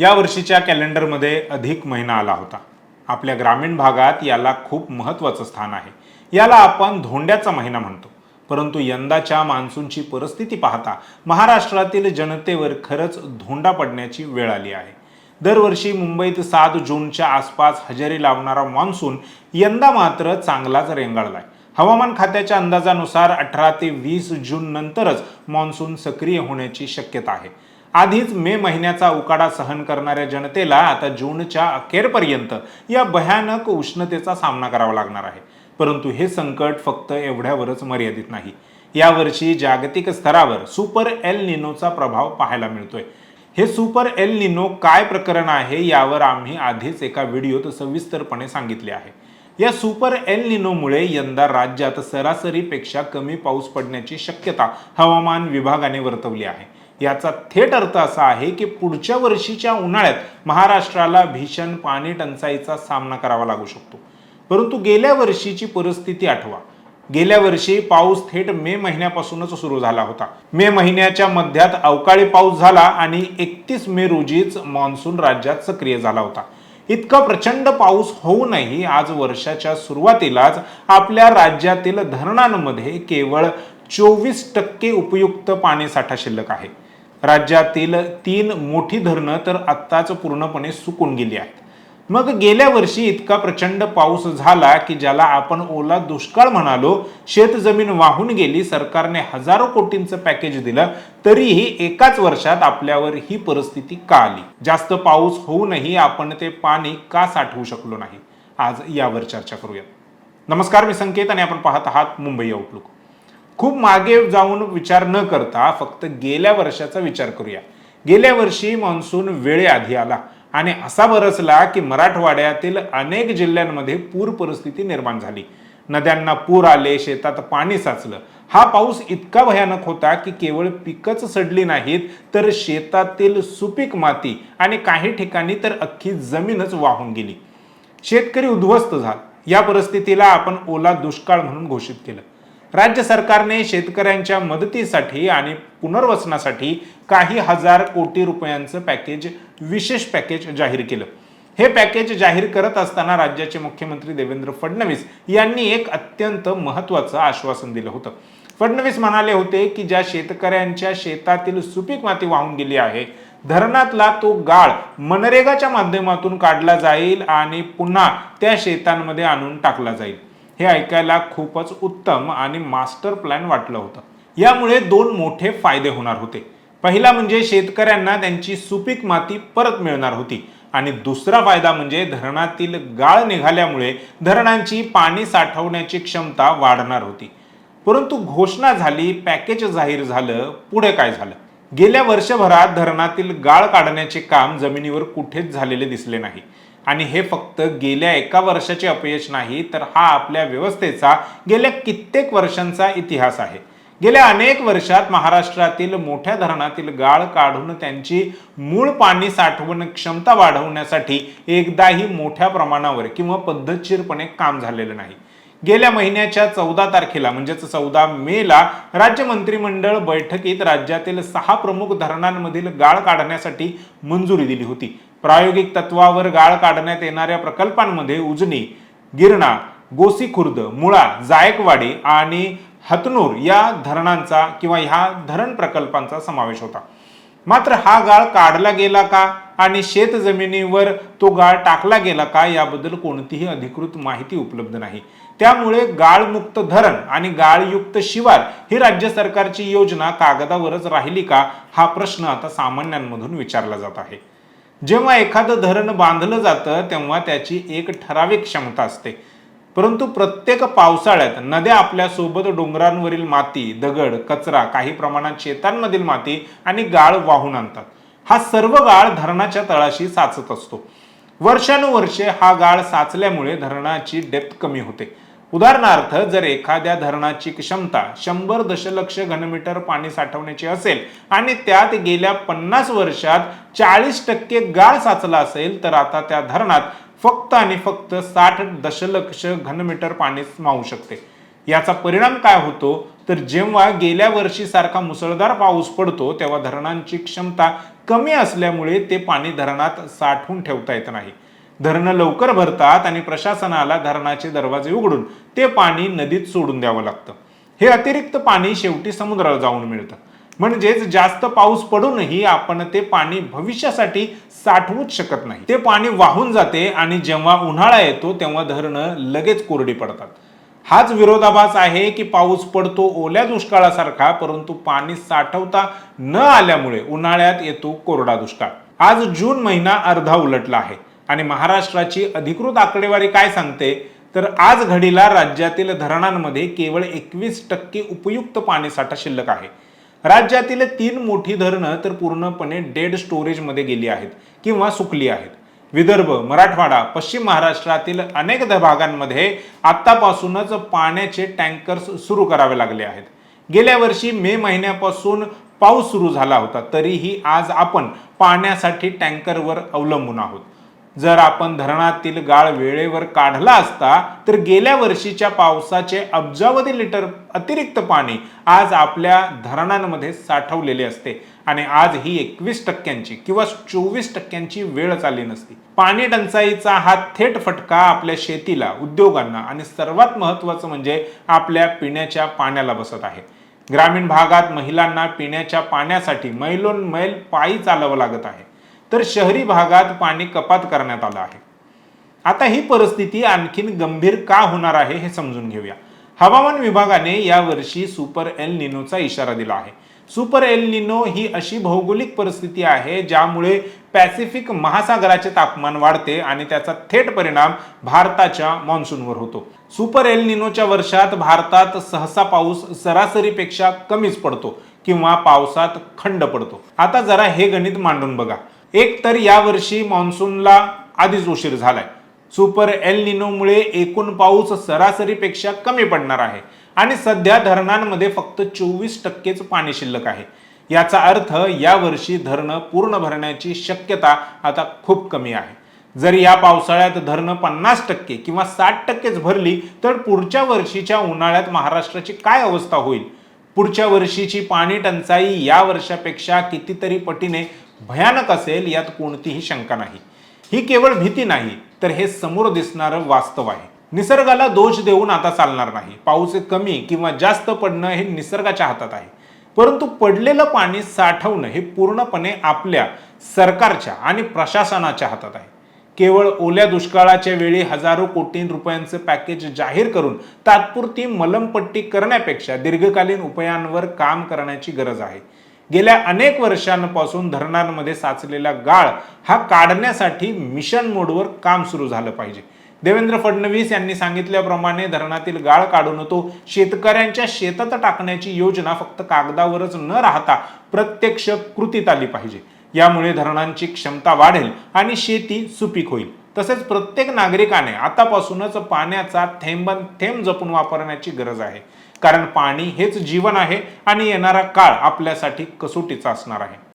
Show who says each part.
Speaker 1: या वर्षीच्या कॅलेंडरमध्ये अधिक महिना आला होता। आपल्या ग्रामीण भागात याला खूप महत्त्वाचं स्थान आहे। याला आपण धोंड्याचा महिना म्हणतो। परंतु यंदाच्या मान्सूनची परिस्थिती पाहता महाराष्ट्रातील जनतेवर खरंच धोंडा पडण्याची वेळ आली आहे। दरवर्षी मुंबईत 7 जूनच्या आसपास हजेरी लावणारा मान्सून यंदा मात्र चांगलाच रेंगाळलाय। हवामान खात्याच्या अंदाजानुसार 18 ते 20 जून नंतरच मान्सून सक्रिय होण्याची शक्यता आहे। आधीच मे महिन्याचा उकाडा सहन करणाऱ्या जनतेला आता जूनच्या अखेरपर्यंत या भयानक उष्णतेचा सामना करावा लागणार आहे। परंतु हे संकट फक्त एवढ्यावरच मर्यादित नाही। यावर्षी जागतिक स्तरावर सुपर एल निनोचा प्रभाव पाहायला मिळतोय। हे सुपर एल निनो काय प्रकरण आहे यावर आम्ही आधीच एका व्हिडिओत सविस्तरपणे सांगितले आहे। या सुपर एल निनोमुळे यंदा राज्यात सरासरीपेक्षा कमी पाऊस पडण्याची शक्यता हवामान विभागाने वर्तवली आहे। याचा थेट अर्थ असा आहे की पुढच्या वर्षीच्या उन्हाळ्यात महाराष्ट्राला भीषण पाणी टंचाईचा सामना करावा लागू शकतो। परंतु गेल्या वर्षीची परिस्थिती आठवा। गेल्या वर्षी पाऊस थेट मे महिन्यापासूनच सुरू झाला होता। मे महिन्याच्या मध्यात अवकाळी पाऊस झाला आणि 31 मे रोजीच मान्सून राज्यात सक्रिय झाला होता। इतका प्रचंड पाऊस होऊनही आज वर्षाच्या सुरुवातीलाच आपल्या राज्यातील धरणांमध्ये केवळ 24% उपयुक्त पाणीसाठा शिल्लक आहे। राज्यातील 3 मोठी धरणं तर आत्ताच पूर्णपणे सुकून गेली आहेत। मग गेल्या वर्षी इतका प्रचंड पाऊस झाला की ज्याला आपण ओला दुष्काळ म्हणालो, शेतजमीन वाहून गेली, सरकारने हजारो कोटींचं पॅकेज दिलं, तरीही एकाच वर्षात आपल्यावर ही परिस्थिती का आली? जास्त पाऊस होऊनही आपण ते पाणी का साठवू शकलो नाही? आज यावर चर्चा करूया। नमस्कार, मी संकेत आणि आपण पाहत आहात मुंबई आउटलुक। खूप मागे जाऊन विचार न करता फक्त गेल्या वर्षाचा विचार करूया। गेल्या वर्षी मान्सून वेळेआधी आला आणि असा बरसला की मराठवाड्यातील अनेक जिल्ह्यांमध्ये पूर परिस्थिती निर्माण झाली। नद्यांना पूर आले, शेतात पाणी साचलं। हा पाऊस इतका भयानक होता की केवळ पिकच सडली नाहीत तर शेतातील सुपीक माती आणि काही ठिकाणी तर अख्खी जमीनच वाहून गेली। शेतकरी उद्ध्वस्त झाला। या परिस्थितीला आपण ओला दुष्काळ म्हणून घोषित केलं। राज्य सरकारने शेतकऱ्यांच्या मदतीसाठी आणि पुनर्वसनासाठी काही हजार कोटी रुपयांचं विशेष पॅकेज जाहीर केलं। हे पॅकेज जाहीर करत असताना राज्याचे मुख्यमंत्री देवेंद्र फडणवीस यांनी एक अत्यंत महत्त्वाचं आश्वासन दिलं होतं। फडणवीस म्हणाले होते की ज्या शेतकऱ्यांच्या शेतातील सुपीक माती वाहून गेली आहे, धरणातला तो गाळ मनरेगाच्या माध्यमातून काढला जाईल आणि पुन्हा त्या शेतांमध्ये आणून टाकला जाईल। हे ऐकायला खूपच उत्तम आणि मास्टर प्लॅन वाटलं होतं। यामुळे 2 मोठे फायदे होणार होते। पहिला म्हणजे शेतकऱ्यांना त्यांची सुपीक माती परत मिळणार होती आणि दुसरा फायदा म्हणजे धरणातील गाळ निघाल्यामुळे धरणांची पाणी साठवण्याची क्षमता वाढणार होती। परंतु घोषणा झाली, पॅकेज जाहीर झालं, पुढे काय झालं? गेल्या वर्षभरात धरणातील गाळ काढण्याचे काम जमिनीवर कुठेच झालेले दिसले नाही। आणि हे फक्त गेल्या एका वर्षाचे अपयश नाही, तर हा आपल्या व्यवस्थेचा गेल्या कित्येक वर्षांचा इतिहास आहे। गेल्या अनेक वर्षात महाराष्ट्रातील मोठ्या धरणातील गाळ काढून त्यांची मूळ पाणी साठवण क्षमता वाढवण्यासाठी एकदाही मोठ्या प्रमाणावर किंवा पद्धतशीरपणे काम झालेलं नाही। गेल्या महिन्याच्या 14 तारखेला म्हणजेच 14 मेला राज्य मंत्रिमंडळ बैठकीत राज्यातील 6 प्रमुख धरणांमधील गाळ काढण्यासाठी मंजुरी दिली होती। प्रायोगिक तत्वावर गाळ काढण्यात येणाऱ्या प्रकल्पांमध्ये उजनी, गिरणा, गोसीखुर्द, मुळा, जायकवाडी आणि हतनूर या धरणांचा किंवा ह्या धरण प्रकल्पांचा समावेश होता। मात्र हा गाळ काढला गेला का आणि शेत जमिनीवर तो गाळ टाकला गेला का याबद्दल कोणतीही अधिकृत माहिती उपलब्ध नाही। त्यामुळे गाळमुक्त धरण आणि गाळयुक्त शिवार ही राज्य सरकारची योजना कागदावरच राहिली का हा प्रश्न आता सामान्यांमधून विचारला जात आहे। जेव्हा एखादं धरण बांधलं जातं तेव्हा त्याची एक ठराविक क्षमता असते, परंतु प्रत्येक पावसाळ्यात नद्या आपल्या सोबत डोंगरांवरील माती, दगड, कचरा, काही प्रमाणात शेतांमधील माती आणि गाळ वाहून आणतात। हा सर्व गाळ धरणाच्या तळाशी साचत असतो। वर्षानुवर्षे हा गाळ साचल्यामुळे धरणाची डेप्थ कमी होते। उदाहरणार्थ, जर एखाद्या धरणाची क्षमता 100 दशलक्ष घनमीटर पाणी साठवण्याची असेल आणि त्यात गेल्या 50 वर्षात 40% गाळ साचला असेल, तर आता त्या धरणात फक्त आणि फक्त 60 दशलक्ष घनमीटर पाणी मावू शकते। याचा परिणाम काय होतो तर जेव्हा गेल्या वर्षीसारखा मुसळधार पाऊस पडतो तेव्हा धरणांची क्षमता कमी असल्यामुळे ते पाणी धरणात साठवून ठेवता येत नाही. धरणं लवकर भरतात आणि प्रशासनाला धरणाचे दरवाजे उघडून ते पाणी नदीत सोडून द्यावं लागतं. हे अतिरिक्त पाणी शेवटी समुद्राला जाऊन मिळतं. म्हणजेच जास्त पाऊस पडूनही आपण ते पाणी भविष्यासाठी साठवूच शकत नाही. ते पाणी वाहून जाते आणि जेव्हा उन्हाळा येतो तेव्हा धरणं लगेच कोरडी पडतात. हाच विरोधाभास आहे की पाऊस पडतो ओल्या दुष्काळासारखा, परंतु पाणी साठवता न आल्यामुळे उन्हाळ्यात येतो कोरडा दुष्काळ. आज जून महिना अर्धा उलटला आहे आणि महाराष्ट्राची अधिकृत आकडेवारी काय सांगते तर आज घडीला राज्यातील धरणांमध्ये केवळ 21% उपयुक्त पाणीसाठा शिल्लक आहे. राज्यातील 3 मोठी धरणं तर पूर्णपणे डेड स्टोरेजमध्ये गेली आहेत किंवा सुकली आहेत. विदर्भ, मराठवाडा, पश्चिम महाराष्ट्रातील अनेक भागांमध्ये आतापासूनच पाण्याचे टँकर्स सुरू करावे लागले आहेत. गेल्या वर्षी मे महिन्यापासून पाऊस सुरू झाला होता, तरीही आज आपण पाण्यासाठी टँकरवर अवलंबून आहोत. जर आपण धरणातील गाळ वेळेवर काढला असता तर गेल्या वर्षीच्या पावसाचे अब्जावधी लिटर अतिरिक्त पाणी आज आपल्या धरणांमध्ये साठवलेले असते आणि आज ही 21% किंवा 24% वेळच आली नसती. पाणी टंचाईचा हा थेट फटका आपल्या शेतीला, उद्योगांना आणि सर्वात महत्त्वाचं म्हणजे आपल्या पिण्याच्या पाण्याला बसत आहे. ग्रामीण भागात महिलांना पिण्याच्या पाण्यासाठी मैलोन मैल पायी चालावं लागत आहे, तर शहरी भागात पाणी कपात करण्यात आलं आहे. आता ही परिस्थिती आणखीन गंभीर का होणार आहे हे समजून घेऊया. हवामान विभागाने यावर्षी सुपर एल निनोचा इशारा दिला आहे. सुपर एल निनो ही अशी भौगोलिक परिस्थिती आहे ज्यामुळे पॅसिफिक महासागराचे तापमान वाढते आणि त्याचा थेट परिणाम भारताच्या मॉन्सूनवर होतो. सुपर एल निनोच्या वर्षात भारतात सहसा पाऊस सरासरीपेक्षा कमीच पडतो किंवा पावसात खंड पडतो. आता जरा हे गणित मांडून बघा. एक तर यावर्षी मान्सूनला आधीच उशीर झालाय. सुपर एल निनोमुळे एकूण पाऊस सरासरीपेक्षा कमी पडणार आहे आणि सध्या धरणांमध्ये फक्त 24%च पाणी शिल्लक आहे. याचा अर्थ यावर्षी धरणं पूर्ण भरण्याची शक्यता आता खूप कमी आहे. जर या पावसाळ्यात धरणं 50% किंवा 60%च भरली तर पुढच्या वर्षीच्या उन्हाळ्यात महाराष्ट्राची काय अवस्था होईल? पुढच्या वर्षीची पाणी टंचाई या वर्षापेक्षा कितीतरी पटीने भयानक असेल यात कोणतीही शंका नाही. ही केवळ भीती नाही तर हे समोर दिसणारं वास्तव आहे. निसर्गाला दोष देऊन आता चालणार नाही. पाऊस कमी किंवा जास्त पडणं हे निसर्गाच्या हातात आहे, परंतु पडलेलं पाणी साठवणं हे पूर्णपणे आपल्या सरकारच्या आणि प्रशासनाच्या हातात आहे. केवळ ओल्या दुष्काळाच्या वेळी हजारो कोटी रुपयांचं पॅकेज जाहीर करून तात्पुरती मलमपट्टी करण्यापेक्षा दीर्घकालीन उपायांवर काम करण्याची गरज आहे. गेल्या अनेक वर्षांपासून धरणांमध्ये साचलेला गाळ हा काढण्यासाठी मिशन मोडवर काम सुरू झालं पाहिजे. देवेंद्र फडणवीस यांनी सांगितल्याप्रमाणे धरणातील गाळ काढून तो शेतकऱ्यांच्या शेतात टाकण्याची योजना फक्त कागदावरच न राहता प्रत्यक्ष कृतीत आली पाहिजे. यामुळे धरणांची क्षमता वाढेल आणि शेती सुपीक होईल. तसेच प्रत्येक नागरिकाने आतापासूनच पाण्याचा थेंबन थेंब जपून वापरण्याची गरज आहे, कारण पाणी हेच जीवन आहे आणि येणारा काळ आपल्यासाठी कसोटीचा असणार आहे.